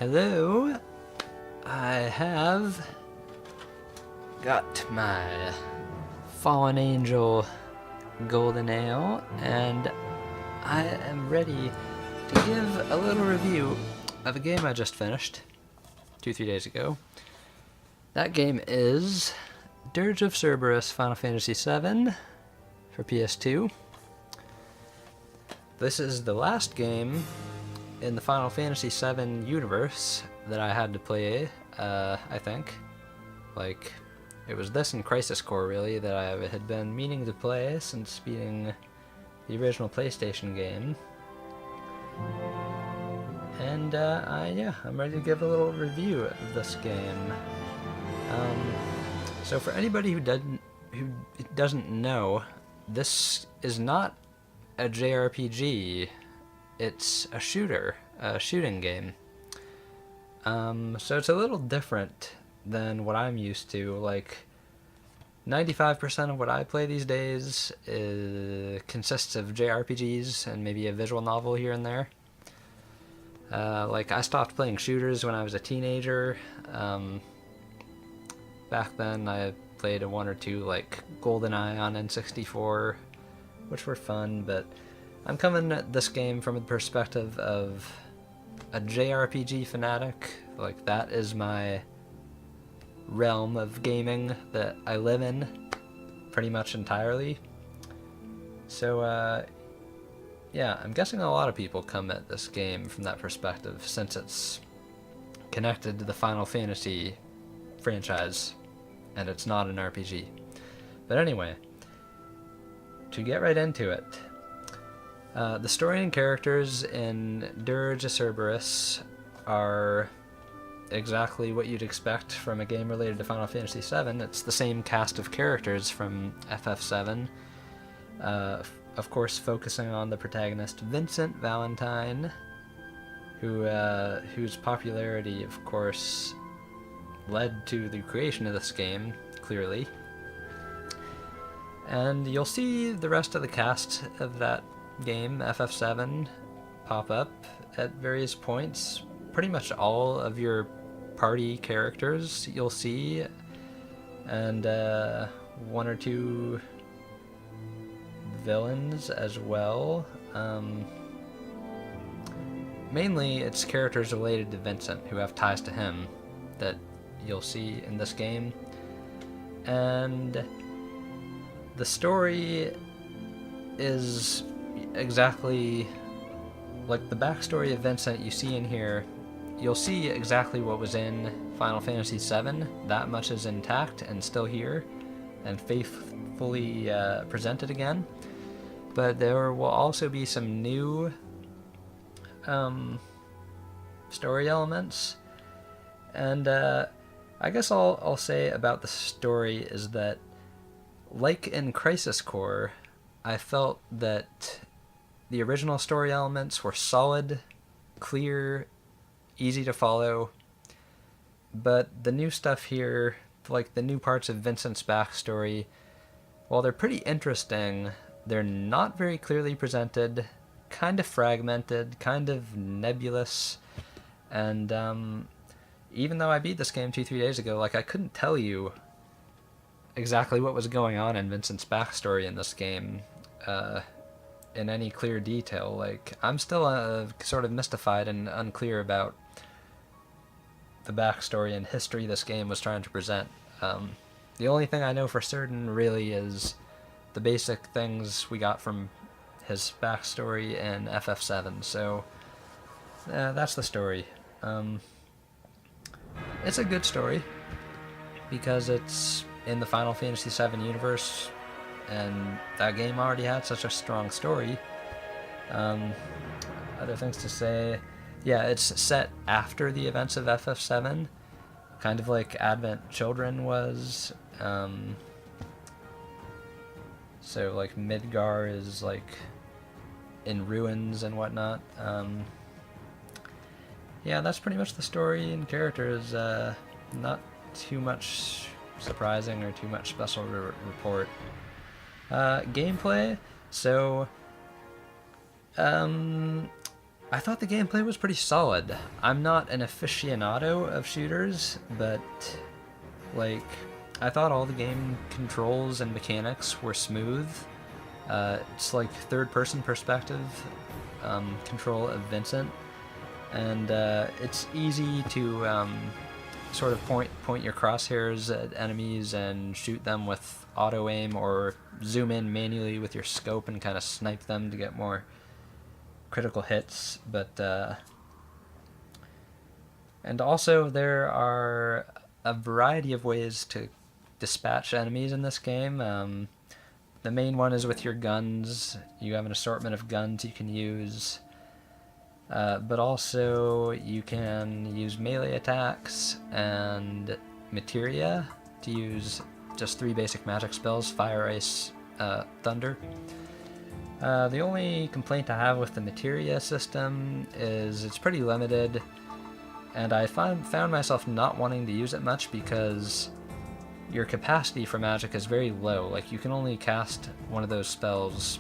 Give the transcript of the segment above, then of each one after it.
Hello, I have got my Fallen Angel Golden Ale, and I am ready to give a little review of a game I just finished 2-3 days ago. That game is Dirge of Cerberus Final Fantasy VII for PS2. This is the last game in the Final Fantasy VII universe that I had to play, I think. Like, it was this and Crisis Core, really, that I had been meaning to play since beating the original PlayStation game. And, I'm ready to give a little review of this game. So for anybody who doesn't know, this is not a JRPG. It's a shooting game. So it's a little different than what I'm used to. Like, 95% of what I play these days consists of JRPGs and maybe a visual novel here and there. Like, I stopped playing shooters when I was a teenager. Back then I played one or two, like GoldenEye on N64, which were fun, but I'm coming at this game from the perspective of a JRPG fanatic. Like, that is my realm of gaming that I live in pretty much entirely. So, yeah, I'm guessing a lot of people come at this game from that perspective, since it's connected to the Final Fantasy franchise, and it's not an RPG. But anyway, to get right into it, the story and characters in Dirge of Cerberus are exactly what you'd expect from a game related to Final Fantasy VII. It's the same cast of characters from FF7, of course focusing on the protagonist Vincent Valentine, whose popularity, of course, led to the creation of this game, clearly. And you'll see the rest of the cast of that game, FF7, pop up at various points. Pretty much all of your party characters you'll see, and one or two villains as well. Mainly it's characters related to Vincent who have ties to him that you'll see in this game. And the story is exactly like the backstory of Vincent you see in here. You'll see exactly what was in Final Fantasy VII. That much is intact and still here and faithfully presented again. But there will also be some new story elements. And I guess all I'll say about the story is that, like in Crisis Core, I felt that the original story elements were solid, clear, easy to follow, but the new stuff here, like the new parts of Vincent's backstory, while they're pretty interesting, they're not very clearly presented, kind of fragmented, kind of nebulous, and even though I beat this game 2-3 days ago, like, I couldn't tell you exactly what was going on in Vincent's backstory in this game in any clear detail. Like, I'm still sort of mystified and unclear about the backstory and history this game was trying to present. The only thing I know for certain really is the basic things we got from his backstory in FF7. So that's the story. It's a good story because it's in the Final Fantasy VII universe, and that game already had such a strong story. Other things to say, yeah, it's set after the events of FF7, kind of like Advent Children was. So, like, Midgar is, like, in ruins and whatnot. Yeah, that's pretty much the story and characters. Not too much surprising or too much special report. Gameplay, so I thought the gameplay was pretty solid. I'm not an aficionado of shooters, but like I thought all the game controls and mechanics were smooth. It's like third-person perspective control of Vincent, and it's easy to sort of point your crosshairs at enemies and shoot them with auto aim, or zoom in manually with your scope and kind of snipe them to get more critical hits. But and also there are a variety of ways to dispatch enemies in this game. The main one is with your guns. You have an assortment of guns you can use. But also you can use melee attacks and materia to use just 3 basic magic spells: fire, ice, thunder. The only complaint I have with the materia system is it's pretty limited, and I found myself not wanting to use it much because your capacity for magic is very low. Like, you can only cast one of those spells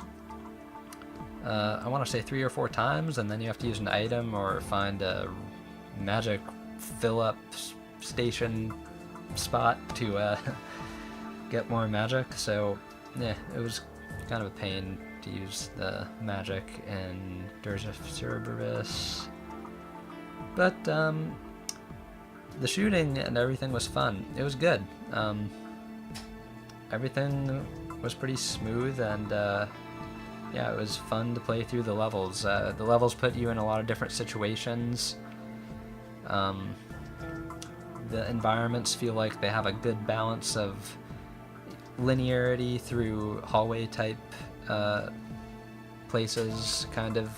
I want to say 3 or 4 times, and then you have to use an item or find a magic fill-up station spot to get more magic. So yeah, it was kind of a pain to use the magic in Dirge of Cerberus. But the shooting and everything was fun. It was good. Everything was pretty smooth, and yeah, it was fun to play through the levels. The levels put you in a lot of different situations. The environments feel like they have a good balance of linearity through hallway type places, kind of,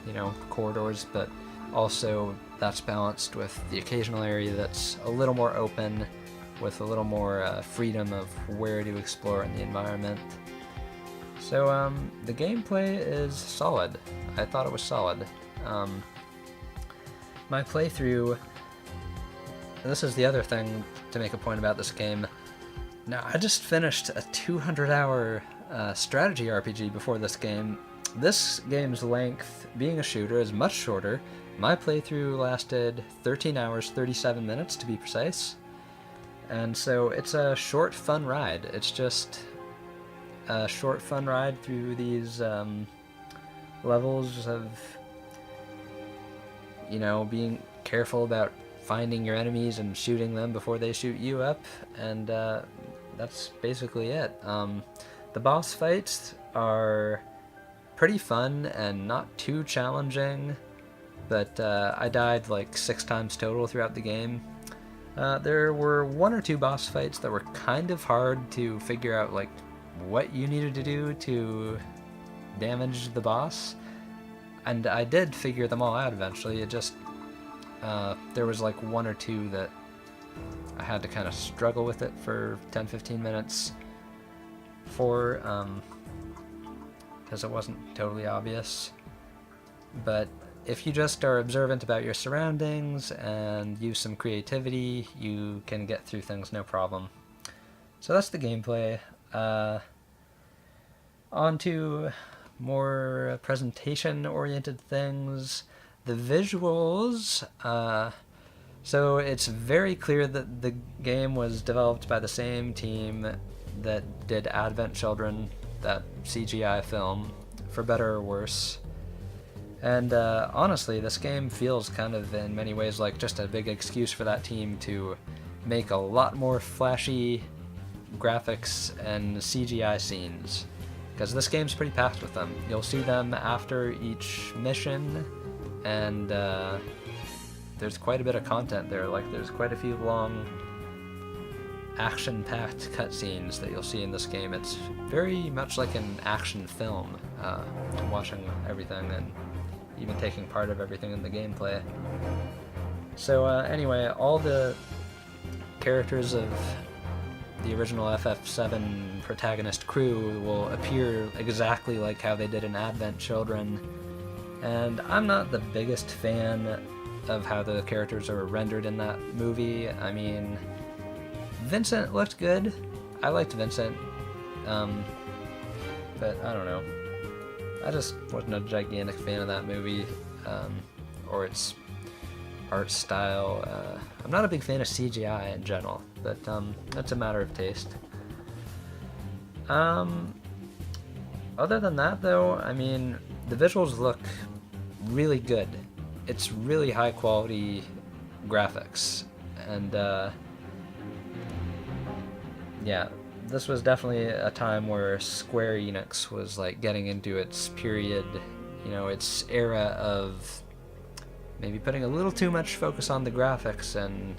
you know, corridors, but also that's balanced with the occasional area that's a little more open, with a little more freedom of where to explore in the environment. So the gameplay is solid. I thought it was solid. My playthrough, and this is the other thing to make a point about this game. Now, I just finished a 200-hour strategy RPG before this game. This game's length, being a shooter, is much shorter. My playthrough lasted 13 hours, 37 minutes to be precise. And so it's a short, fun ride. It's just a short, fun ride through these levels of, you know, being careful about finding your enemies and shooting them before they shoot you up, and that's basically it. The boss fights are pretty fun and not too challenging, but I died like 6 times total throughout the game. There were 1 or 2 boss fights that were kind of hard to figure out, like, what you needed to do to damage the boss, and I did figure them all out eventually. It just there was like 1 or 2 that I had to kind of struggle with it for 10-15 minutes for, because it wasn't totally obvious. But if you just are observant about your surroundings and use some creativity, you can get through things no problem. So that's the gameplay. On to more presentation-oriented things. The visuals, so it's very clear that the game was developed by the same team that did Advent Children, that CGI film, for better or worse. And honestly, this game feels kind of in many ways like just a big excuse for that team to make a lot more flashy graphics and CGI scenes, because this game's pretty packed with them. You'll see them after each mission, and there's quite a bit of content there. Like, there's quite a few long action-packed cutscenes that you'll see in this game. It's very much like an action film, watching everything and even taking part of everything in the gameplay. So anyway, all the characters of the original FF7 protagonist crew will appear exactly like how they did in Advent Children, and I'm not the biggest fan of how the characters are rendered in that movie. I mean, Vincent looked good. I liked Vincent, but I don't know. I just wasn't a gigantic fan of that movie. or its art style. I'm not a big fan of CGI in general, but that's a matter of taste. Other than that, though, I mean, the visuals look really good. It's really high quality graphics, and yeah, this was definitely a time where Square Enix was like getting into its period, you know, its era of maybe putting a little too much focus on the graphics and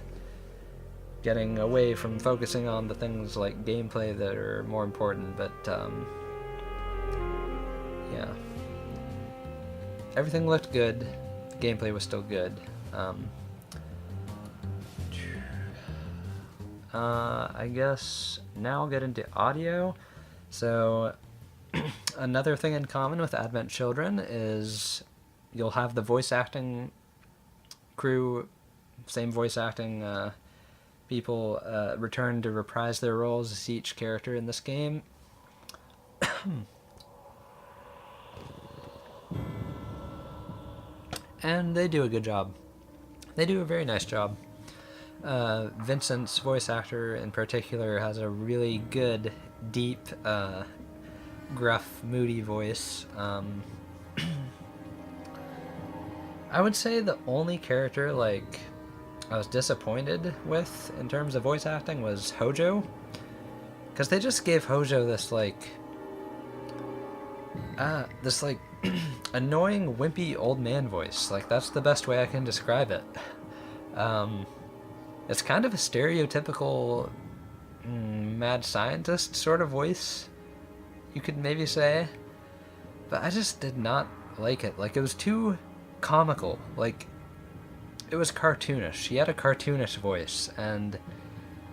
getting away from focusing on the things like gameplay that are more important. But yeah, everything looked good. The gameplay was still good. I guess now I'll get into audio. So another thing in common with Advent Children is you'll have the voice acting crew, same voice acting people return to reprise their roles as each character in this game. And they do a good job. They do a very nice job. Vincent's voice actor in particular has a really good, deep, gruff, moody voice. I would say the only character like I was disappointed with in terms of voice acting was Hojo, because they just gave Hojo this like annoying, wimpy old man voice. Like, that's the best way I can describe it. It's kind of a stereotypical mad scientist sort of voice, you could maybe say, but I just did not like it. Like, it was too comical. Like, it was cartoonish. He had a cartoonish voice, and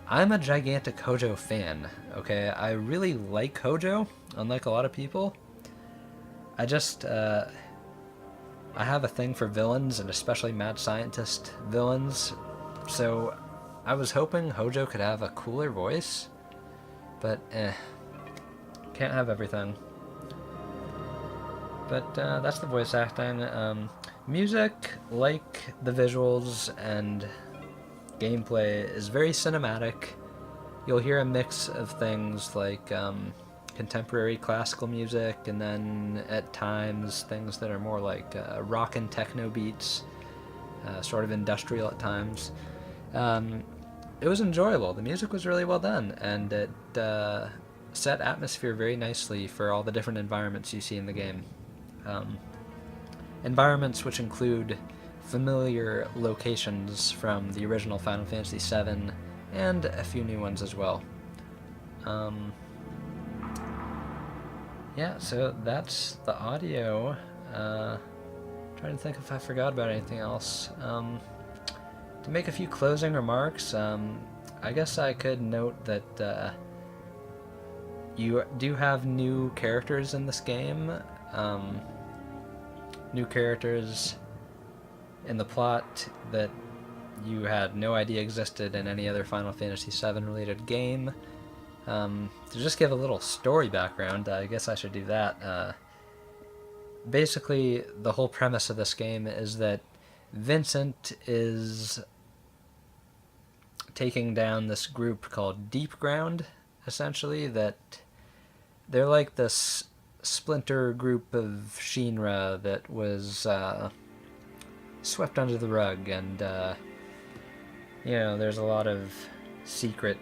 I'm a gigantic Hojo fan, okay? I really like Hojo, unlike a lot of people. I just, I have a thing for villains, and especially mad scientist villains, so I was hoping Hojo could have a cooler voice, but can't have everything. But that's the voice acting. Music, like the visuals and gameplay, is very cinematic. You'll hear a mix of things like contemporary classical music, and then at times things that are more like rock and techno beats, sort of industrial at times. It was enjoyable. The music was really well done, and it set atmosphere very nicely for all the different environments you see in the game. Environments which include familiar locations from the original Final Fantasy VII, and a few new ones as well. Yeah, so that's the audio. Trying to think if I forgot about anything else. To make a few closing remarks, I guess I could note that you do have new characters in this game. New characters in the plot that you had no idea existed in any other Final Fantasy VII related game. To just give a little story background, I guess I should do that. Basically, the whole premise of this game is that Vincent is taking down this group called Deep Ground, essentially, that they're like this splinter group of Shinra that was swept under the rug, and there's a lot of secret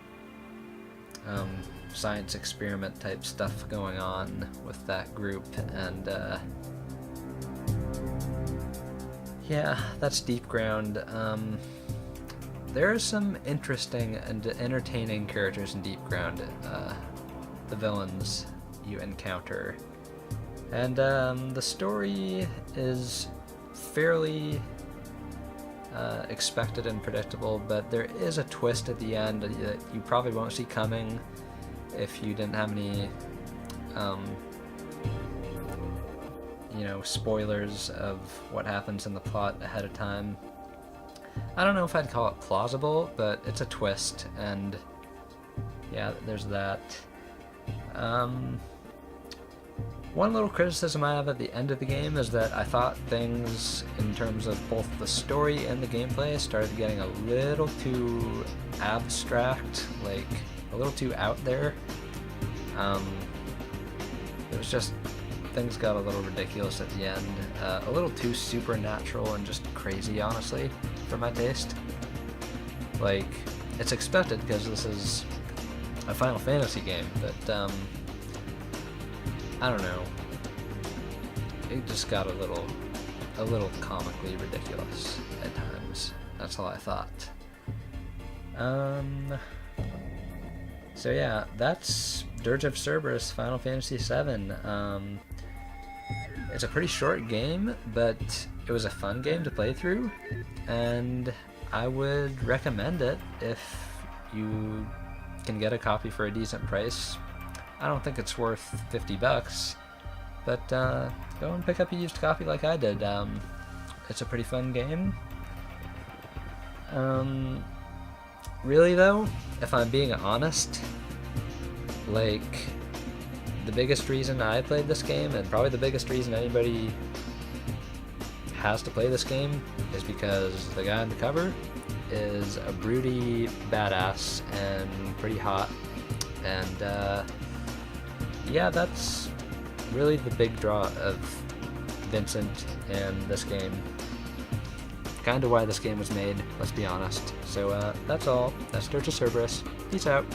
science experiment type stuff going on with that group, and yeah, that's Deep Ground. There are some interesting and entertaining characters in Deep Ground, the villains you encounter, and the story is fairly expected and predictable, but there is a twist at the end that you probably won't see coming if you didn't have any spoilers of what happens in the plot ahead of time. I don't know if I'd call it plausible, but it's a twist, and yeah, there's that. One little criticism I have at the end of the game is that I thought things in terms of both the story and the gameplay started getting a little too abstract, like a little too out there. It was just, things got a little ridiculous at the end, a little too supernatural and just crazy, honestly, for my taste. Like, it's expected because this is a Final Fantasy game, but I don't know. It just got a little comically ridiculous at times. That's all I thought. So yeah, that's Dirge of Cerberus, Final Fantasy VII. It's a pretty short game, but it was a fun game to play through, and I would recommend it if you can get a copy for a decent price. I don't think it's worth $50, but go and pick up a used copy like I did. It's a pretty fun game. Really though, if I'm being honest, like, the biggest reason I played this game, and probably the biggest reason anybody has to play this game, is because the guy on the cover is a broody badass and pretty hot, and yeah, that's really the big draw of Vincent and this game. Kinda why this game was made, let's be honest. So that's all. That's Dirge of Cerberus. Peace out.